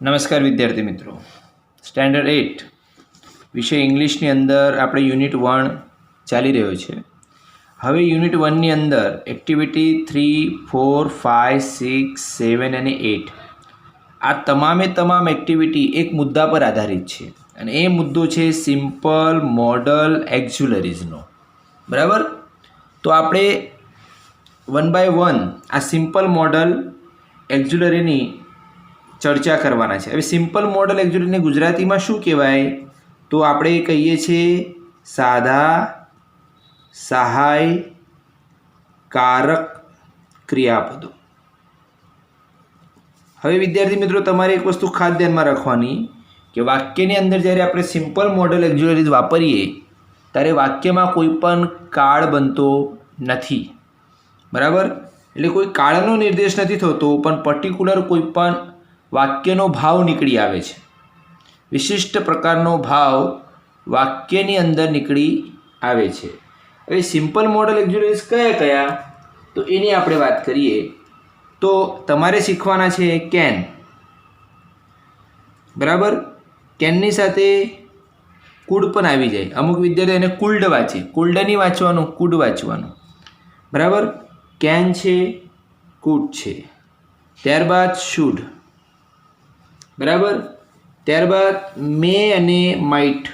નમસ્કાર વિદ્યાર્થી મિત્રો, સ્ટેન્ડર્ડ 8 વિષય ઇંગ્લિશની અંદર આપણે યુનિટ 1 ચાલી રહ્યો છે. હવે યુનિટ 1ની અંદર એક્ટિવિટી 3, 4, 5, 6, 7 અને 8 આ તમામ એક્ટિવિટી એક મુદ્દા પર આધારિત છે અને એ મુદ્દો છે સિમ્પલ મોડલ એક્ઝ્યુલરીઝનો. બરાબર, તો આપણે 1 by 1 આ સિમ્પલ મોડલ એક્ઝ્યુલરીની ચર્ચા કરવાના છે. હવે સિમ્પલ મોડલ એક્ઝ્યુલરીને ગુજરાતીમાં શું કહેવાય? તો આપણે કહીએ છીએ સાદા સહાયકારક ક્રિયાપદો. હવે વિદ્યાર્થી મિત્રો, તમારે એક વસ્તુ ખાસ ધ્યાનમાં રાખવાની કે વાક્યની અંદર જ્યારે આપણે સિમ્પલ મોડલ એક્ઝ્યુલરીઝ વાપરીએ ત્યારે વાક્યમાં કોઈ પણ કાળ બનતો નથી. બરાબર, એટલે કોઈ કાળનો નિર્દેશ નથી થતો, પણ પર્ટિક્યુલર કોઈ પણ વાક્યનો ભાવ નીકળી આવે છે. વિશિષ્ટ પ્રકારનો ભાવ વાક્યની અંદર નીકળી આવે છે. હવે સિમ્પલ મોડલ એક્ઝ્યુલરીઝ કયા તો એની આપણે વાત કરીએ તો તમારે શીખવાના છે કેન. બરાબર, કેનની સાથે કુડ પણ આવી જાય. અમુક વિદ્યાર્થીઓ એને કુલ્ડ વાંચે, કુલ્ડ નહીં વાંચવાનું, કુડ વાંચવાનું. બરાબર, કેન છે, કુડ છે. ત્યારબાદ શુડ. બરાબર, ત્યારબાદ મે અને માઇટ,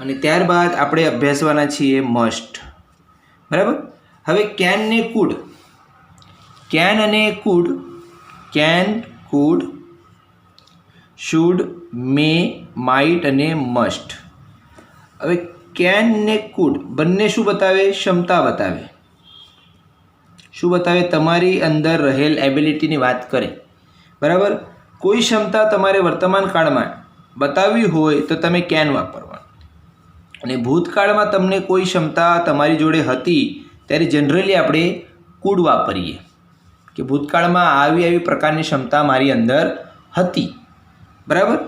અને ત્યારબાદ આપણે અભ્યાસવાના છીએ મસ્ટ. બરાબર, હવે કેન ને કુડ, કેન અને food, can, food, should, May, might અને મસ્ટ. હવે કેન ને કુડ બંને શું બતાવે? ક્ષમતા બતાવે. શું બતાવે? તમારી અંદર રહેલ એબિલિટીની વાત કરે. બરાબર, કોઈ ક્ષમતા તમારે વર્તમાન કાળમાં બતાવવી હોય તો તમે કેન વાપરવાનું, અને ભૂતકાળમાં તમને કોઈ ક્ષમતા તમારી જોડે હતી ત્યારે જનરલી આપણે કુડ વાપરીએ કે ભૂતકાળમાં આવી પ્રકારની ક્ષમતા મારી અંદર હતી. બરાબર,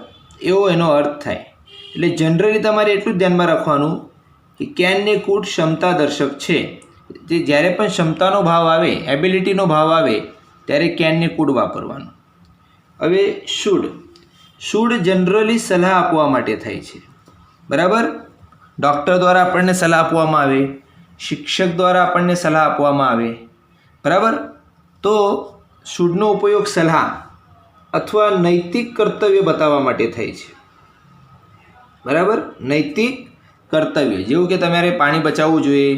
એવો એનો અર્થ થાય. એટલે જનરલી તમારે એટલું જ ધ્યાનમાં રાખવાનું કે કેન ને કુડ ક્ષમતા દર્શક છે. જે જ્યારે પણ ક્ષમતાનો ભાવ આવે, એબિલિટીનો ભાવ આવે ત્યારે કેન ને કુડ વાપરવાનું. હવે શુડ, શુડ જનરલી સલાહ આપવા માટે થાય છે. બરાબર, ડૉક્ટર દ્વારા આપણને સલાહ આપવામાં આવે, શિક્ષક દ્વારા આપણને સલાહ આપવામાં આવે. બરાબર, તો શુડનો ઉપયોગ સલાહ અથવા નૈતિક કર્તવ્ય બતાવવા માટે થાય છે. બરાબર, નૈતિક કર્તવ્ય, જેવું કે તમારે પાણી બચાવવું જોઈએ,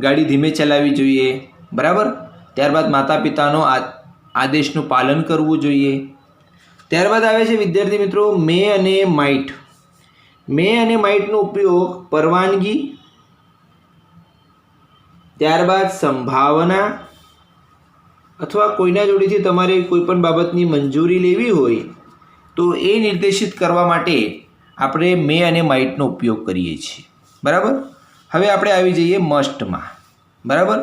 ગાડી ધીમે ચલાવવી જોઈએ. બરાબર, ત્યારબાદ માતા પિતાનો આદેશનું પાલન કરવું જોઈએ. ત્યારબાદ આવે છે વિદ્યાર્થી મિત્રો મે અને માઇટ. મે અને માઇટનો ઉપયોગ પરવાનગી, ત્યારબાદ સંભાવના અથવા કોઈના જોડેથી તમારે કોઈ પણ બાબતની મંજૂરી લેવી હોય તો એ નિર્દેશિત કરવા માટે આપણે મે અને માઇટનો ઉપયોગ કરીએ છીએ. બરાબર, હવે આપણે આવી જઈએ મસ્ટમાં. બરાબર,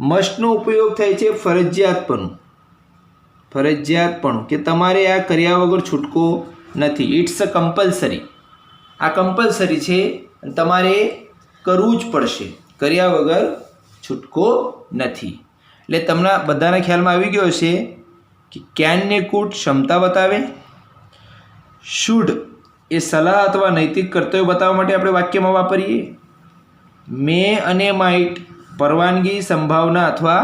મસ્ટનો ઉપયોગ થાય છે ફરજિયાતપણું. ફરજિયાતપણું કે તમારે આ કર્યા વગર છૂટકો નથી. It's a compulsory. આ કમ્પલસરી છે, તમારે કરવું જ પડશે, કર્યા વગર છૂટકો નથી. એટલે તમને બધાના ખ્યાલમાં આવી ગયો છે કે કેન ને કુડ ક્ષમતા બતાવે, શુડ એ સલાહ અથવા નૈતિક કર્તવ્ય બતાવવા માટે આપણે વાક્યમાં વાપરીએ, મે અને માઇટ પરવાનગી, સંભાવના અથવા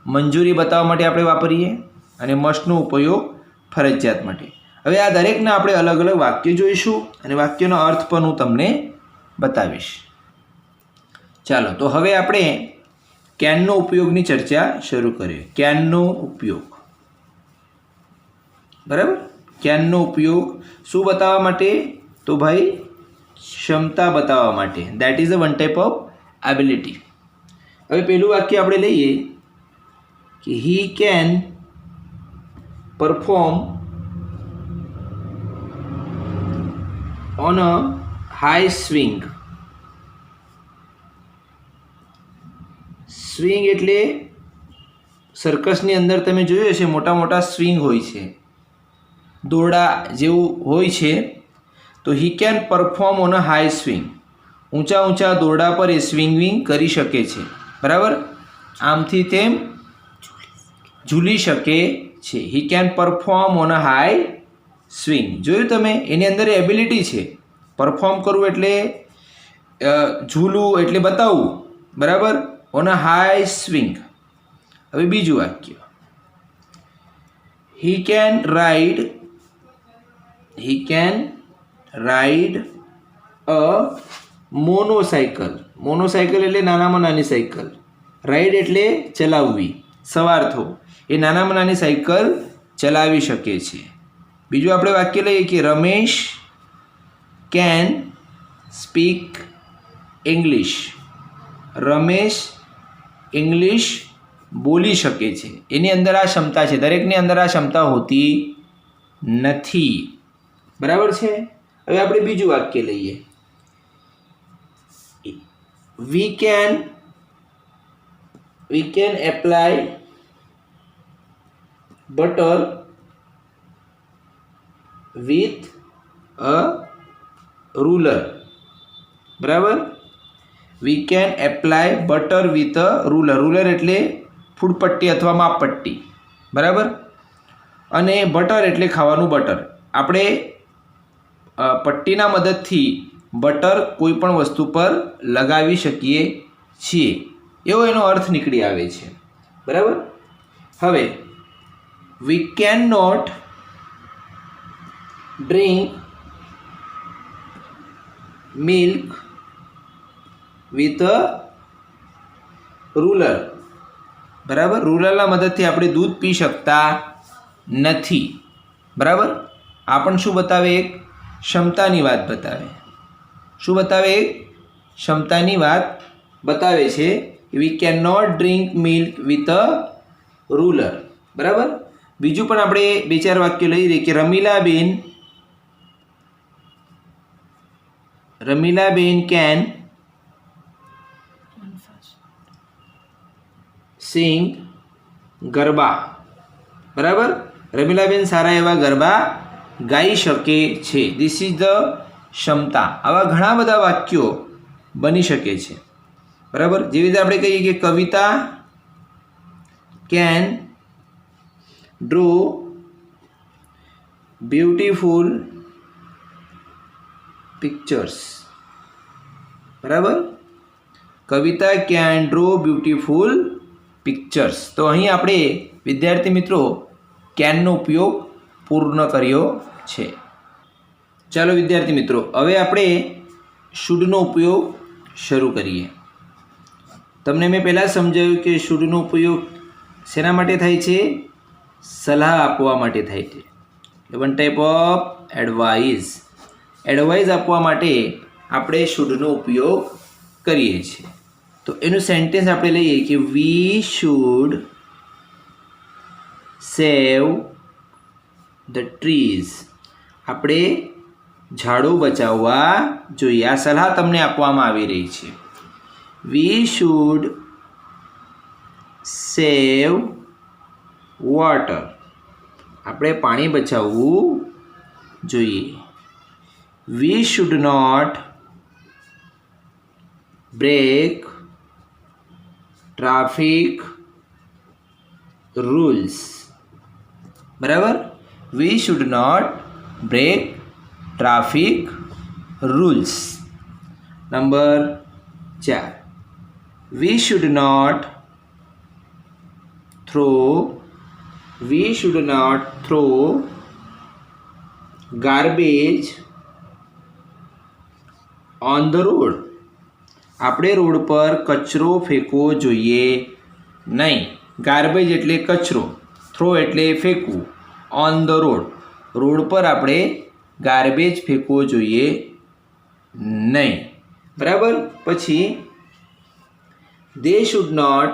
મંજૂરી બતાવવા માટે આપણે વાપરીએ, અને મસ્ટનો ઉપયોગ ફરજિયાત માટે. હવે આ દરેકના આપણે અલગ અલગ વાક્ય જોઈશું અને વાક્યનો અર્થ પણ હું તમને બતાવીશ. ચાલો, તો હવે આપણે કેનનો ઉપયોગની ચર્ચા શરૂ કરીએ. કેનનો ઉપયોગ. બરાબર, કેનનો ઉપયોગ શું બતાવવા માટે? તો ભાઈ ક્ષમતા બતાવવા માટે. That is a one type of ability. હવે પહેલું વાક્ય આપણે લઈએ કે he can perform on a high swing. Swing એટલે સર્કસની અંદર તમે જોયું હશે મોટા મોટા સ્વિંગ હોય છે, દોરડા જેવું હોય છે. તો he can perform on a high swing. ઊંચા દોરડા પર એ સ્વિંગિંગ કરી શકે છે. બરાબર, આમથી તેમ ઝૂલી શકે છે. He can perform on a high swing. જોયું તમે, એની અંદર એબિલિટી છે. પરફોર્મ કરવું એટલે ઝૂલવું એટલે બતાવવું, બરાબર. On a high swing. હવે બીજું વાક્ય, હી કેન રાઇડ અ મોનોસાયકલ. મોનોસાયકલ એટલે નાનામાં નાની સાયકલ. રાઇડ એટલે ચલાવવી, સવાર થવું. એ નાનામાં નાની સાયકલ ચલાવી શકે છે. બીજું આપણે વાક્ય લઈએ કે Ramesh can speak English. Ramesh English બોલી શકે છે. એની અંદર આ ક્ષમતા છે. દરેકની અંદર આ ક્ષમતા હોતી નથી, બરાબર છે. હવે આપણે બીજું વાક્ય લઈએ, we can apply butter with a ruler. બરાબર. We can apply butter with a ruler. Ruler એટલે ફૂટપટ્ટી અથવા માપપટ્ટી, બરાબર. અને બટર એટલે ખાવાનું બટર. આપણે પટ્ટીના મદદથી બટર કોઈ પણ વસ્તુ પર લગાવી શકીએ છીએ, એવો એનો અર્થ નીકળી આવે છે, બરાબર. હવે we can not drink milk with a ruler. બરાબર. રૂલરના મદદથી આપણે દૂધ પી શકતા નથી, બરાબર. આ પણ શું બતાવે? એક ક્ષમતાની વાત બતાવે. શું બતાવે? એક ક્ષમતાની વાત બતાવે છે. We can not drink milk with a ruler, બરાબર. બીજું પણ આપણે 2-4 વાક્યો લઈ લઈએ કે રમીલાબેન કેન સિંગ ગરબા. બરાબર. રમીલાબેન સારા એવા ગરબા ગાઈ શકે છે. ધીસ ઇઝ ધ ક્ષમતા. આવા ઘણા બધા વાક્યો બની શકે છે, બરાબર. જેવી રીતે આપણે કહીએ કે કવિતા કેન ડ્રો બ્યુટીફુલ પિક્ચર્સ. બરાબર. કવિતા કેન ડ્રો બ્યુટીફુલ પિક્ચર્સ. તો અહીં આપણે વિદ્યાર્થી મિત્રો કેનનો ઉપયોગ પૂર્ણ કર્યો છે. ચાલો વિદ્યાર્થી મિત્રો, હવે આપણે શુડનો ઉપયોગ શરૂ કરીએ. તમને મેં પહેલાં સમજાવ્યું કે શુડનો ઉપયોગ શેના માટે થાય છે? સલાહ આપવા માટે થાય છે. One type of advice. Advice આપવા માટે આપણે શુડનો ઉપયોગ કરીએ છીએ. તો એનું સેન્ટેન્સ આપણે લઈએ કે વી શુડ સેવ ધ ટ્રીઝ. આપણે ઝાડો બચાવવા જોઈએ. આ સલાહ તમને આપવામાં આવી રહી છે. We should save water. આપણે પાણી બચાવવું જોઈએ. We should not break traffic rules. બરાબર. We should not break traffic rules. Number 4, we should not throw garbage on the road. આપણે રોડ પર કચરો ફેંકવો જોઈએ નહીં. ગાર્બેજ એટલે કચરો, થ્રો એટલે ફેંકવું, ઓન ધ રોડ રોડ પર આપણે ગાર્બેજ ફેંકવો જોઈએ નહીં. બરાબર. પછી they should not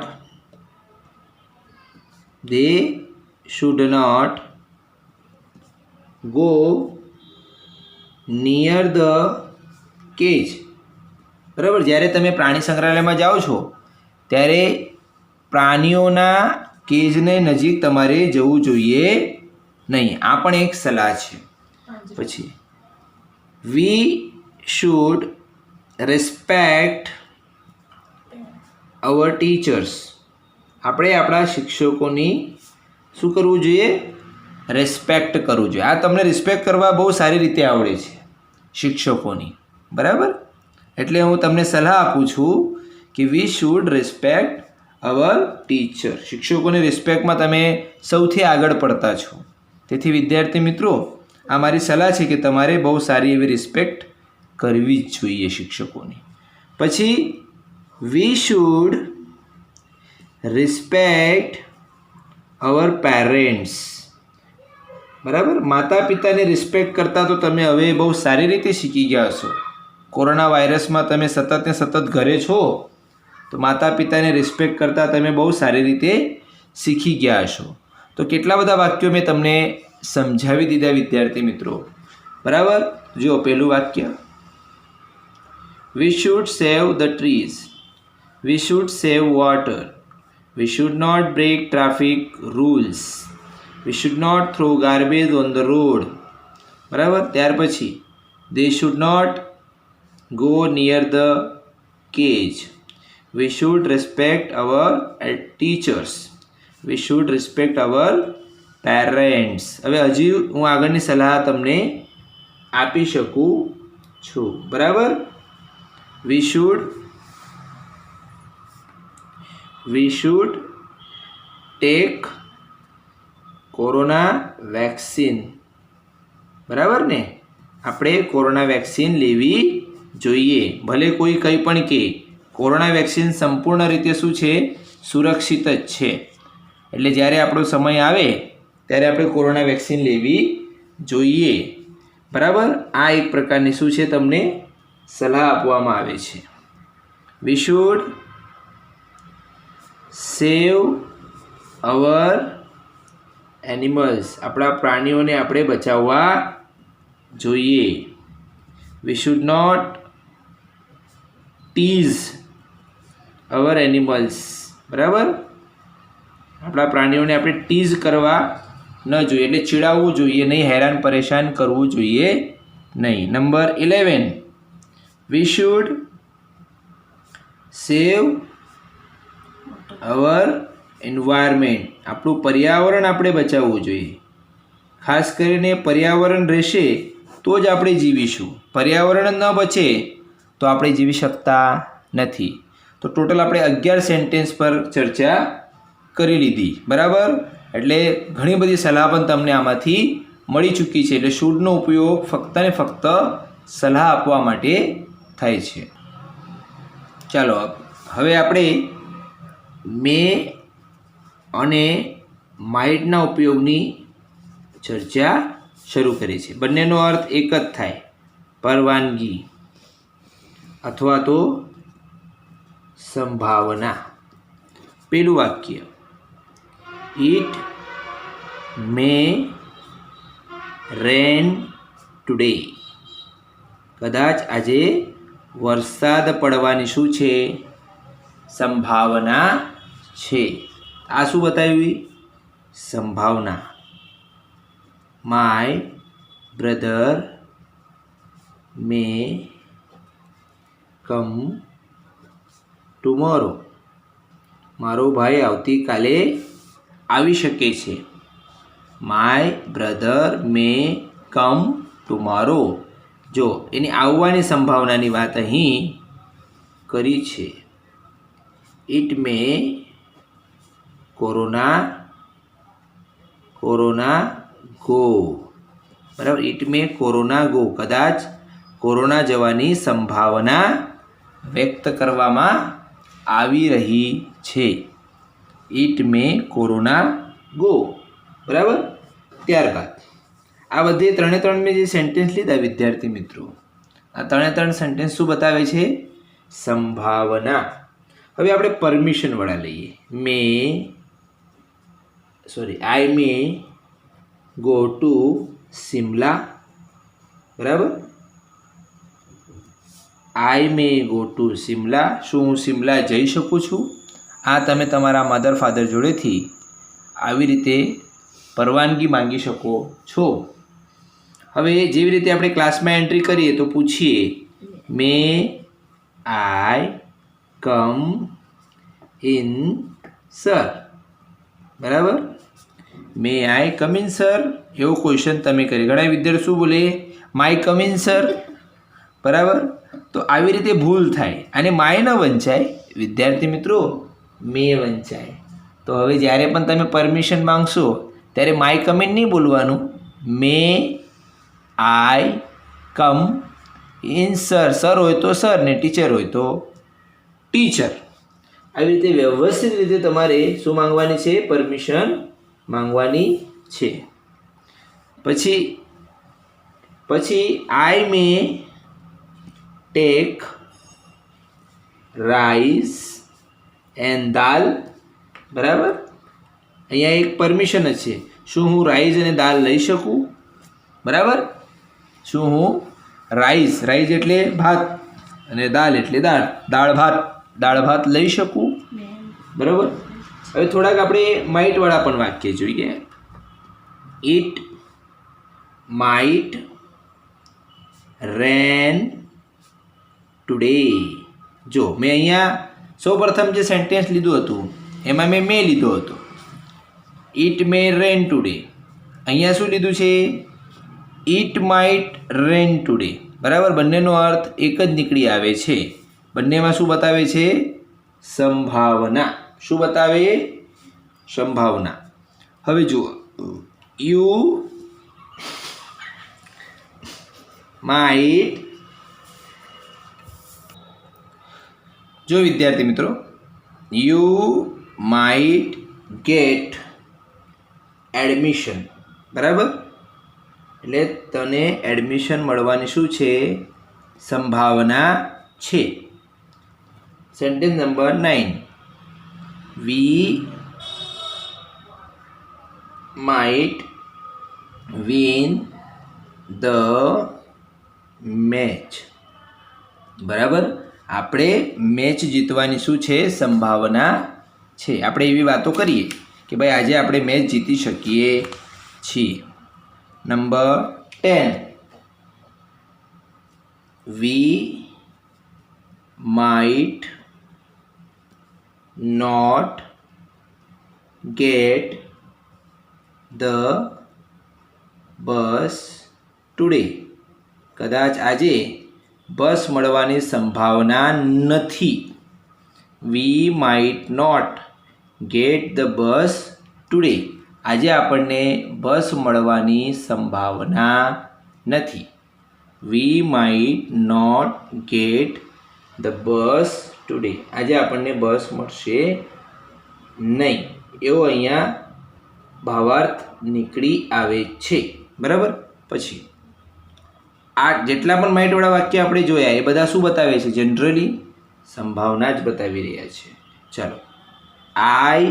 go near the cage. બરાબર. જ્યારે તમે પ્રાણી સંગ્રહાલયમાં જાઓ છો ત્યારે પ્રાણીઓના કેજને નજીક તમારે જવું જોઈએ નહીં. આ પણ એક સલાહ છે. પછી we should respect our teachers. આપણે આપણા શિક્ષકોની શું કરવું જોઈએ? રિસ્પેક્ટ કરવું જોઈએ. આ તમને રિસ્પેક્ટ કરવા બહુ સારી રીતે આવડે છે શિક્ષકોની, બરાબર? એટલે હું તમને સલાહ આપું છું કે we should respect our teacher. શિક્ષકોની રિસ્પેક્ટમાં તમે સૌથી આગળ પડતા છો. તેથી વિદ્યાર્થી મિત્રો, આ મારી સલાહ છે કે તમારે બહુ સારી એવી રિસ્પેક્ટ કરવી જ જોઈએ શિક્ષકોની. પછી we should respect our parents. બરાબર? માતા પિતાની રિસ્પેક્ટ કરતાં તો તમે હવે બહુ સારી રીતે શીખી ગયા હશો. કોરોના વાયરસમાં તમે સતત ને સતત ઘરે છો, તો માતા પિતાની રિસ્પેક્ટ કરતાં તમે બહુ સારી રીતે શીખી ગયા હશો. તો કેટલા બધા વાક્યો મેં તમને સમજાવી દીધા વિદ્યાર્થી મિત્રો, બરાબર? જુઓ પહેલું વાક્ય, we should save the trees, we should save water, we should not break traffic rules, we should not throw garbage on the road. બરાબર? ત્યાર પછી they should not go near the cage, we should respect our teachers, we should respect our parents. હવે હજી હું આગળની સલાહ તમને આપી શકું છું, બરાબર? we should take corona vaccine. બરાબર ને? આપણે કોરોના વેક્સિન લેવી જોઈએ. ભલે કોઈ કંઈ પણ કહે, કોરોના વેક્સિન સંપૂર્ણ રીતે શું છે? સુરક્ષિત જ છે. એટલે જ્યારે આપણો સમય આવે ત્યારે આપણે કોરોના વેક્સિન લેવી જોઈએ. બરાબર? આ એક પ્રકારની શું છે? તમને સલાહ આપવામાં આવે છે. We should save our animals. આપણા પ્રાણીઓને આપણે બચાવવા જોઈએ. We should not tease our animals. બરાબર? આપણા પ્રાણીઓને આપણે ટીઝ કરવા ન જોઈએ, એટલે ચીડાવવું જોઈએ નહીં, હેરાન પરેશાન કરવું જોઈએ નહીં. Number 11, V should save our environment. આપણું પર્યાવરણ આપણે બચાવવું જોઈએ. ખાસ કરીને પર્યાવરણ રહેશે તો જ આપણે જીવીશું. પર્યાવરણ ન બચે તો આપણે જીવી શકતા નથી. તો ટોટલ આપણે 11 સેન્ટેન્સ પર ચર્ચા કરી લીધી, બરાબર? એટલે ઘણી બધી સલાહ પણ તમને આમાંથી મળી ચૂકી છે. એટલે શુડનો ઉપયોગ ફક્ત ને ફક્ત સલાહ આપવા માટે થાય છે. ચાલો હવે આપણે મે અને માઇટના ઉપયોગની ચર્ચા શરૂ કરી છે. બંનેનો અર્થ એક જ થાય, પરવાનગી અથવા તો સંભાવના. પેલું વાક્ય, ઇટ મે રેન ટુડે. કદાચ આજે વરસાદ પડવાની શું છે? સંભાવના છે. આ શું બતાવ્યું? સંભાવના. My brother may come tomorrow. મારો ભાઈ આવતીકાલે આવી શકે છે. My brother may come tomorrow. જો એની આવવાની સંભાવનાની વાત અહીં કરી છે. It may corona go. બરાબર? It may corona go. કદાચ કોરોના જવાની સંભાવના વ્યક્ત કરવામાં આવી રહી છે. It may corona go. બરાબર? ત્યારબાદ આ બધે 3 મેં જે સેન્ટેન્સ લીધા વિદ્યાર્થી મિત્રો, આ 3 સેન્ટેન્સ શું બતાવે છે? સંભાવના. હવે આપણે પરમિશન વાળા લઈએ. આઈ મે ગો ટુ શિમલા. બરાબર? આઈ મે ગો ટુ શિમલા. શું હું શિમલા જઈ શકું છું? આ તમે તમારા મધર ફાધર જોડેથી આવી રીતે પરવાનગી માંગી શકો છો. હવે જેવી રીતે આપણે ક્લાસમાં એન્ટ્રી કરીએ તો પૂછીએ, મે આઈ કમ ઇન સર. બરાબર? May I come in sir? એવો ક્વેશ્ચન તમે કરી. ઘણા વિદ્યાર્થીઓ શું બોલે? My come in sir. બરાબર? તો આવી રીતે ભૂલ થાય અને માય ન વંચાય વિદ્યાર્થી મિત્રો, મે વંચાય. તો હવે જ્યારે પણ તમે પરમિશન માંગશો ત્યારે માય કમ ઇન નહીં બોલવાનું, મે I come in sir. Sir હોય તો સર ને ટીચર હોય તો ટીચર. આવી રીતે વ્યવસ્થિત રીતે તમારે શું માંગવાની છે? પરમિશન માંગવાની છે. પછી I may take rice and દાલ. બરાબર? અહીંયા એક પરમિશન જ છે. શું હું રાઈસ અને દાલ લઈ શકું? બરાબર? શું હું રાઈસ એટલે ભાત અને દાલ એટલે દાળ ભાત લઈ શકું? બરાબર? હવે થોડાક આપણે માઇટવાળા પણ વાક્ય જોઈએ. It might rain today. જો મેં અહીંયા સૌપ્રથમ જે સેન્ટેન્સ લીધું હતું એમાં મેં લીધો હતો. It may rain today. અહીંયા શું લીધું છે? It might rain today. બરાબર? બંનેનો અર્થ એક જ નીકળી આવે છે. બંનેમાં શું બતાવે છે? સંભાવના. શું બતાવે? સંભાવના. હવે જુઓ, યુ માઇટ. જો વિદ્યાર્થી મિત્રો, યુ માઇટ ગેટ એડમિશન. બરાબર? એટલે તને એડમિશન મળવાની શું છે? સંભાવના છે. Sentence number 9. We might win the match. બરાબર? આપણે મેચ જીતવાની શું છે? સંભાવના છે. આપણે એવી વાતો કરીએ કે ભાઈ આજે આપણે મેચ જીતી શકીએ છીએ. Number 10. We might not get the bus today. કદાચ આજે બસ મળવાની સંભાવના નથી. We might not get the bus today. આજે આપણને બસ મળવાની સંભાવના નથી. We might not get the bus today. આજે આપણને બસ મળશે નહીં. એવો અહીંયા ભાવાર્થ નીકળી આવે છે. બરાબર? પછી આ જેટલા પણ માઇટવાળા વાક્ય આપણે જોયા એ બધા શું બતાવે છે? જનરલી સંભાવના જ બતાવી રહ્યા છે. ચાલો, આઈ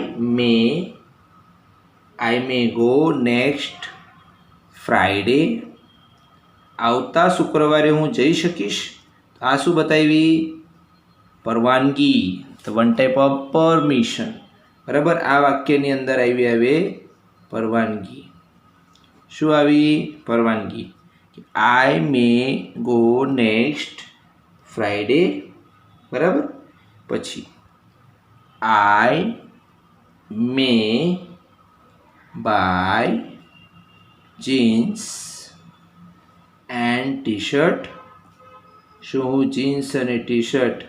મે ગો નેક્સ્ટ ફ્રાઈડે. આવતા શુક્રવારે હું જઈ શકીશ. આ શું બતાવી? પરવાનગી. તો વન ટાઈપ ઓફ પરમિશન. બરાબર? આ વાક્યની અંદર આવે પરવાનગી. શું આવી? પરવાનગી. I may go next Friday. બરાબર? પછી I may buy jeans and T shirt. શું હું જીન્સ અને ટી શર્ટ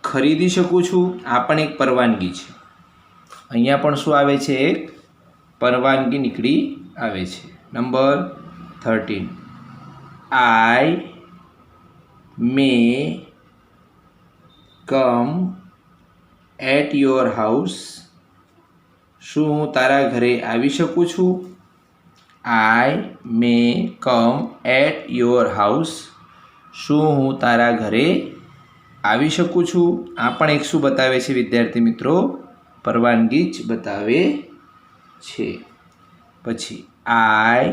ખરીદી શકું છું? આ પણ એક પરવાનગી છે. અહીંયા પણ શું આવે છે? એક પરવાનગી નીકળી આવે છે. Number 13. I may come at your house. શું હું તારા ઘરે આવી શકું છું? I may come at your house. શું હું તારા ઘરે આવી શકું છું? આ પણ એક શું બતાવે છે વિદ્યાર્થી મિત્રો? પરવાનગી જ બતાવે છે. પછી I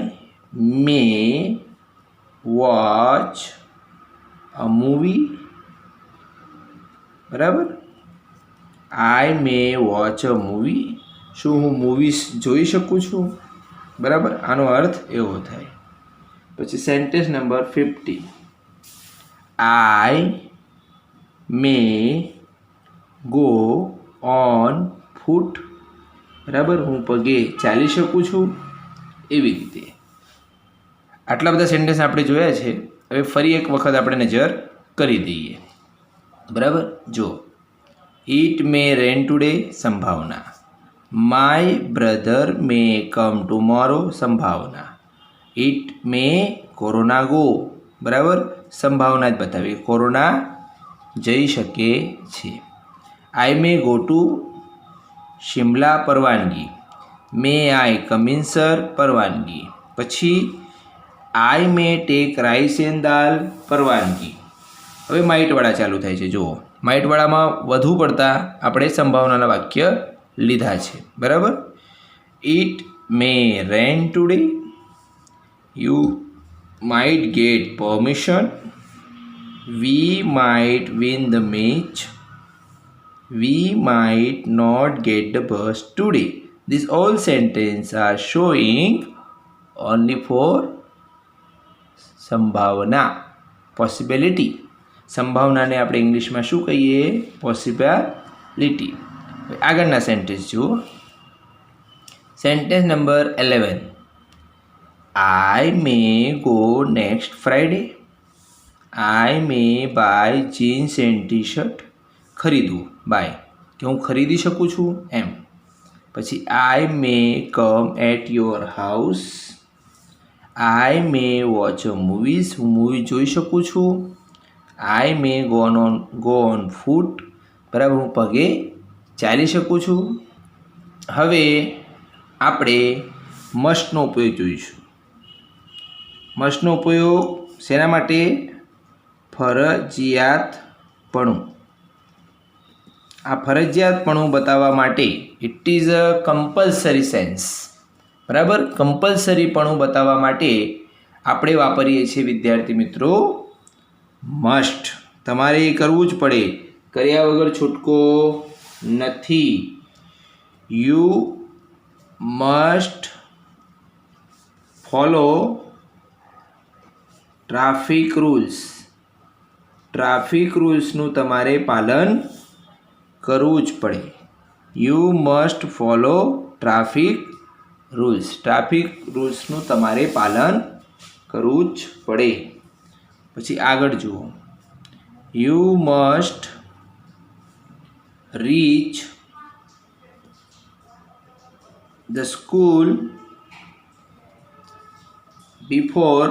may watch a movie. બરાબર? આઈ મે વોચ અ મૂવી. શું હું મૂવીઝ જોઈ શકું છું? બરાબર? આનો અર્થ એવો થાય. પછી sentence number 50. I may go on foot. બરાબર, હું પગે ચાલી શકું છું, એવી રીતે. આટલા બધા સેન્ટેન્સ આપણે જોયા છે. હવે ફરી એક વખત આપણે નજર કરી દઈએ. બરાબર, જો ઇટ મે રેન ટુડે, સંભાવના. My brother may come tomorrow, સંભાવના. ઇટ મે કોરોના ગો, બરાબર, સંભાવના જ બતાવી, કોરોના જઈ શકે છે. I may go to Shimla, પરવાનગી. મે આઈ કમિન સર, પરવાનગી. પછી I may take rice and dal, પરવાનગી. હવે માઇટવાળા ચાલુ થાય છે. જુઓ, માઇટવાળામાં વધુ પડતા આપણે સંભાવનાના વાક્ય લીધા છે. બરાબર, it may rain today, you might gate permission, we might win the match, we might not get the bus today. These all sentences are showing only for સંભાવના, possibility. સંભાવનાને આપણે ઇંગ્લિશમાં શું કહીએ? પોસિબિલિટી. આગળના સેન્ટેન્સ જુઓ. Sentence number 11. I may go next Friday. I may buy jeans and t-shirt. ખરીદવું, by, કે હું ખરીદી શકું છું, એમ. પછી I may come at your house. I may watch a movies, હું મૂવી જોઈ શકું છું. I may go on foot, બરાબર, હું પગે ચાલી શકું છું. હવે આપણે મસ્ટનો ઉપયોગ જોઈશું. મસ્ટનો ઉપયોગ શેના માટે? ફરજિયાતપણું. આ ફરજિયાતપણું બતાવવા માટે it is a compulsory sense. બરાબર, કમ્પલસરીપણું બતાવવા માટે આપણે વાપરીએ છીએ વિદ્યાર્થી મિત્રો મસ્ટ. તમારે એ કરવું જ પડે, કર્યા વગર છૂટકો નથી. You must follow traffic rules. Traffic રૂલ્સનું તમારે પાલન કરવું જ પડે. You must follow traffic rules. Traffic રૂલ્સનું તમારે પાલન કરવું જ પડે. પછી આગળ જુઓ. You must reach the school before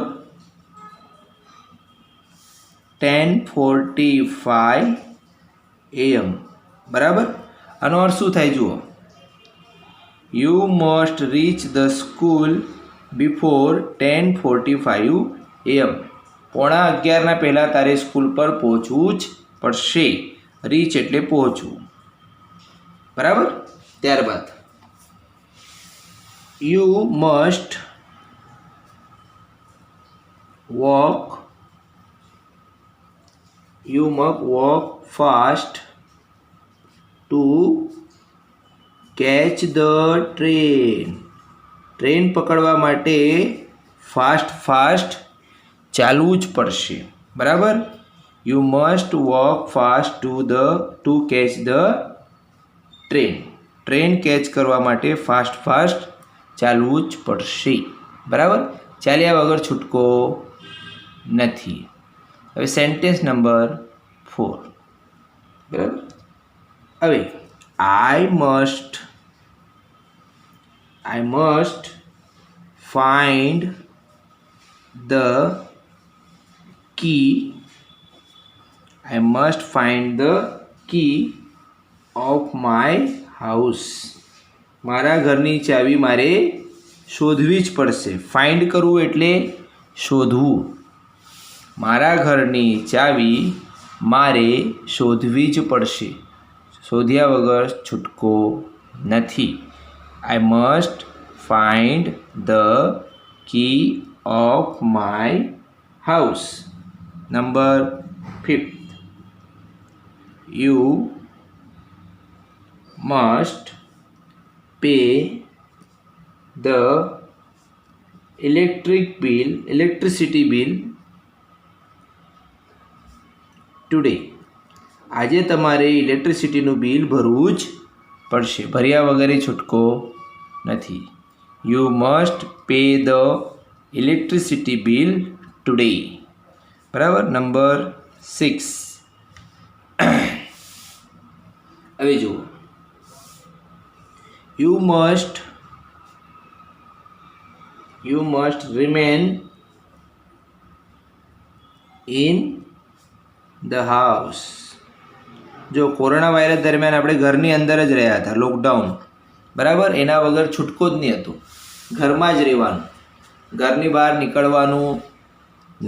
10:45 AM. બરાબર, આનો અર્થ શું થાય જુઓ. You must reach the school before 10:45 AM. 11:15 પહેલાં તારે સ્કૂલ પર પહોંચવું જ પડશે. રીચ એટલે પહોંચવું. બરાબર, ત્યારબાદ you must walk fast to catch the train. Train પકડવા માટે ફાસ્ટ ચાલવું જ પડશે. બરાબર, you must walk fast to catch the train. Train catch કરવા માટે ફાસ્ટ ચાલવું જ પડશે. બરાબર, ચાલ્યા વગર છૂટકો નથી. હવે સેન્ટેન્સ નંબર 4. બરાબર, હવે I must find the key. I must find the key of my house. મારા ઘરની ચાવી મારે શોધવી જ પડશે. ફાઇન્ડ કરવું એટલે શોધવું. મારા ઘરની ચાવી મારે શોધવી જ પડશે. શોધ્યા વગર છૂટકો નથી. I must find the key of my house. Number 5. You must pay the electricity bill today. આજે તમારે ઇલેક્ટ્રિસિટીનું બિલ ભરવું જ પડશે. ભર્યા વગર છૂટકો નથી. You must pay the electricity bill today. બરાબર. નંબર 6. હવે જુઓ, you must remain in the house. જો કોરોના વાયરસ દરમિયાન આપણે ઘરની અંદર જ રહ્યા હતા, લોકડાઉન. બરાબર. એના વગર છૂટકો જ નહીં હતું. ઘરમાં જ રહેવાનું, ઘરની બહાર નીકળવાનું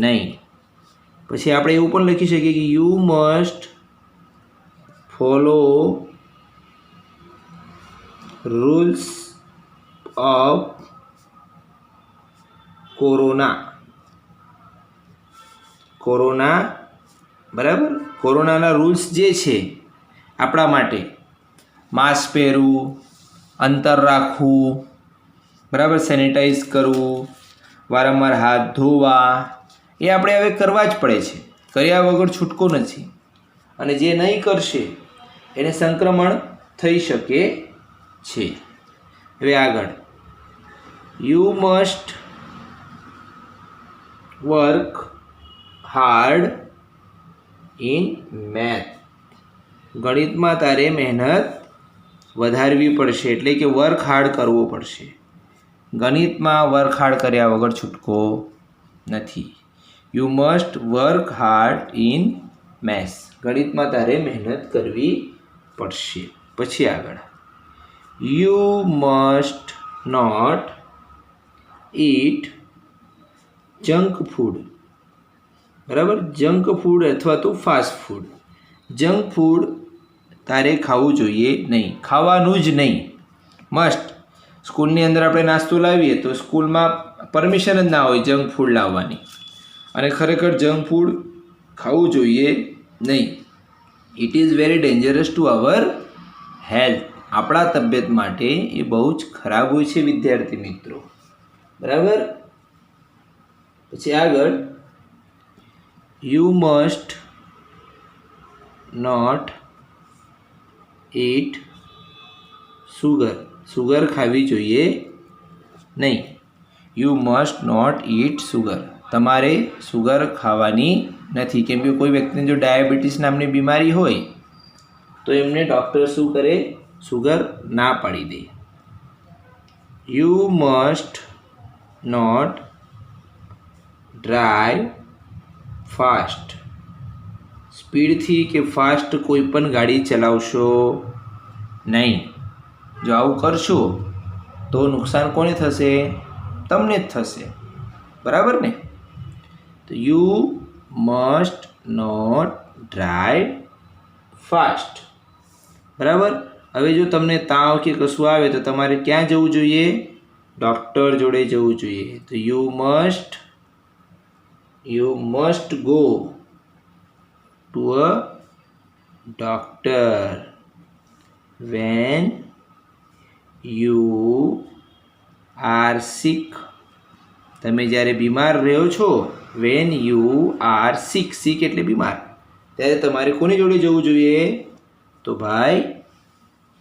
નહીં. પછી આપણે એવું પણ લખી શકીએ કે you must follow rules of corona. બરાબર. કોરોનાના રૂલ્સ જે છે આપણા માટે, માસ્ક પહેરવું, અંતર રાખવું, બરાબર, સેનિટાઈઝ કરવું, વારંવાર હાથ ધોવા, એ આપણે હવે કરવા જ પડે છે. કર્યા વગર છૂટકો નથી. અને જે નહીં કરશે એને સંક્રમણ થઈ શકે છે. હવે આગળ, you must work hard in math. ગણિતમાં તારે મહેનત વધારવી પડશે, એટલે કે વર્ક હાર્ડ કરવો પડશે. ગણિતમાં વર્ક હાર્ડ કર્યા વગર છૂટકો નથી. You must work hard in maths. ગણિતમાં તારે મહેનત કરવી પડશે. પછી આગળ, you must not eat junk food. બરાબર. જંક ફૂડ અથવા તો ફાસ્ટ ફૂડ. જંક ફૂડ તારે ખાવું જોઈએ નહીં, ખાવાનું જ નહીં. મસ્ટ. સ્કૂલની અંદર આપણે નાસ્તો લાવીએ તો સ્કૂલમાં પરમિશન જ ના હોય જંક ફૂડ લાવવાની. અને ખરેખર જંક ફૂડ ખાવું જોઈએ નહીં. It is very dangerous to our health. આપણા તબિયત માટે એ બહુ જ ખરાબ હોય છે વિદ્યાર્થી મિત્રો. બરાબર. પછી આગળ, you must not eat sugar. Sugar ખાવી જોઈએ નહીં. You must not eat sugar. તમારે સુગર ખાવાની નથી. કેમ કે કોઈ વ્યક્તિને જો ડાયાબિટીસ નામની બીમારી હોય તો એમને ડૉક્ટર શું કરે? સુગર ના પાડી દે. You must not drive fast. સ્પીડથી કે ફાસ્ટ કોઈ પણ ગાડી ચલાવશો નહીં. જો આવું કરશો તો નુકસાન કોને થશે? તમને જ થશે. બરાબર ને? તો you must not drive fast. બરાબર. હવે જો તમને તાવ કે કશું આવે તો તમારે ક્યાં જવું જોઈએ? ડૉક્ટર જોડે જવું જોઈએ. તો you must go to a doctor when you are sick. તમે જ્યારે બીમાર રહ્યો છો, when you are sick. Sick એટલે બીમાર. ત્યારે તમારે કોની જોડે જવું જોઈએ? તો ભાઈ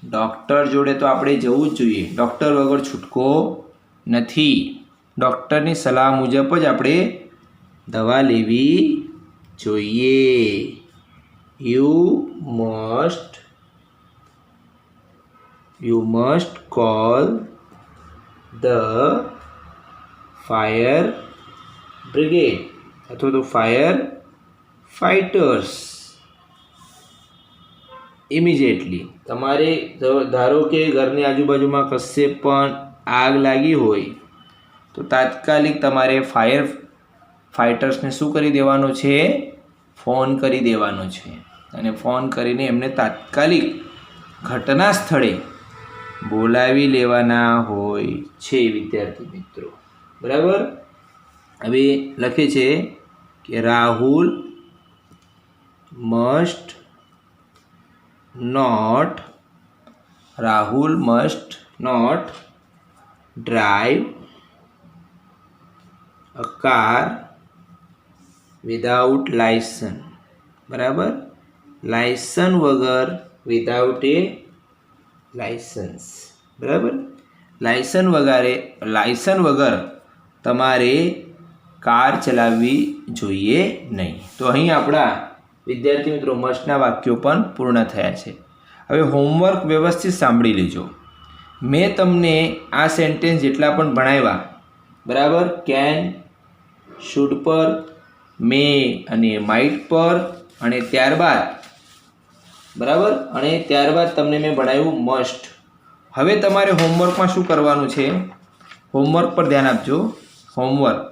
ડૉક્ટર જોડે તો આપણે જવું જ જોઈએ. ડૉક્ટર વગર છૂટકો નથી. ડૉક્ટરની સલાહ મુજબ જ આપણે દવા લેવી જોઈએ. You must call the fire brigade અથવા તો ફાયર ફાઇટર્સ ઇમિડિયેટલી. તમારે ધારો કે ઘરની આજુબાજુમાં કશે પણ આગ લાગી હોય તો તાત્કાલિક તમારે ફાયર ફાઇટર્સને શું કરી દેવાનું છે? ફોન કરી દેવાનો છે. અને ફોન કરીને એમને તાત્કાલિક ઘટના સ્થળે બોલાવી લેવાના હોય છે વિદ્યાર્થી મિત્રો. બરાબર. હવે લખે છે કે Rahul must not drive a car without licence. બરાબર. લાયસન વગર, વિધાઉટ એ લાયસન્સ, બરાબર. લાયસન વગર તમારે કાર ચલાવવી જોઈએ નહીં. તો અહીં આપણા વિદ્યાર્થી મિત્રો મસ્ટના વાક્યો પણ પૂર્ણ થયા છે. હવે હોમવર્ક વ્યવસ્થિત સાંભળી લેજો. મેં તમને આ સેન્ટેન્સ જેટલા પણ ભણાવ્યા, બરાબર, કેન, શુડ પર, મે અને માઇટ પર, અને ત્યારબાદ, બરાબર, અને ત્યારબાદ તમને મેં ભણાવ્યું મસ્ટ. હવે તમારે હોમવર્કમાં શું કરવાનું છે? હોમવર્ક પર ધ્યાન આપજો. હોમવર્ક,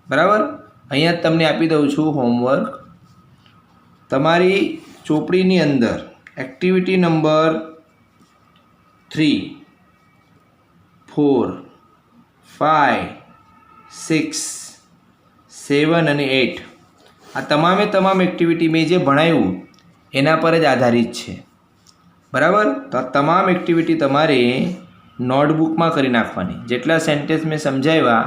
બરાબર, અહીંયા તમને આપી દઉં છું હોમવર્ક. તમારી ચોપડીની અંદર એક્ટિવિટી નંબર 3, 4, 5, 6, 7 અને 8 આ તમામ એક્ટિવિટી મેં જે ભણાવ્યું એના પર જ આધારિત છે, બરાબર. તો આ તમામ એક્ટિવિટી તમારે નોટબુકમાં કરી નાખવાની. જેટલા સેન્ટેન્સ મેં સમજાવ્યા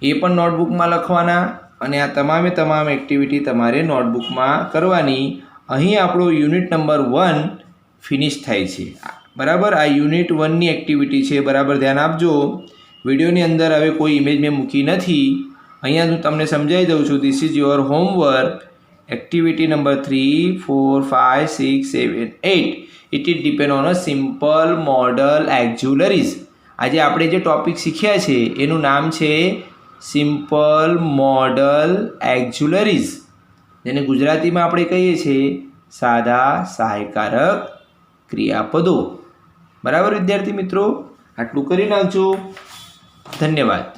એ પણ નોટબુકમાં લખવાના, અને આ તમામ એક્ટિવિટી તમારે નોટબુકમાં કરવાની. અહીં આપણો યુનિટ નંબર 1 ફિનિશ થાય છે, બરાબર. આ યુનિટ 1ની એક્ટિવિટી છે, બરાબર, ધ્યાન આપજો. વિડીયોની અંદર હવે કોઈ ઇમેજ મેં મૂકી નથી. અહીંયા હું તમને સમજાવી દઉં છું. This is your homework. Activity number 3, 4, 5, 6, 7, 8. It is depend on a simple modal auxiliaries. આજે આપણે જે ટોપિક શીખ્યા છે એનું નામ છે સિમ્પલ મોડલ એક્ઝ્યુલરીઝ, જેને ગુજરાતીમાં આપણે કહીએ છીએ સાદા સહાયકારક ક્રિયાપદો. બરાબર વિદ્યાર્થી મિત્રો, આટલું કરી નાખજો. ધન્યવાદ.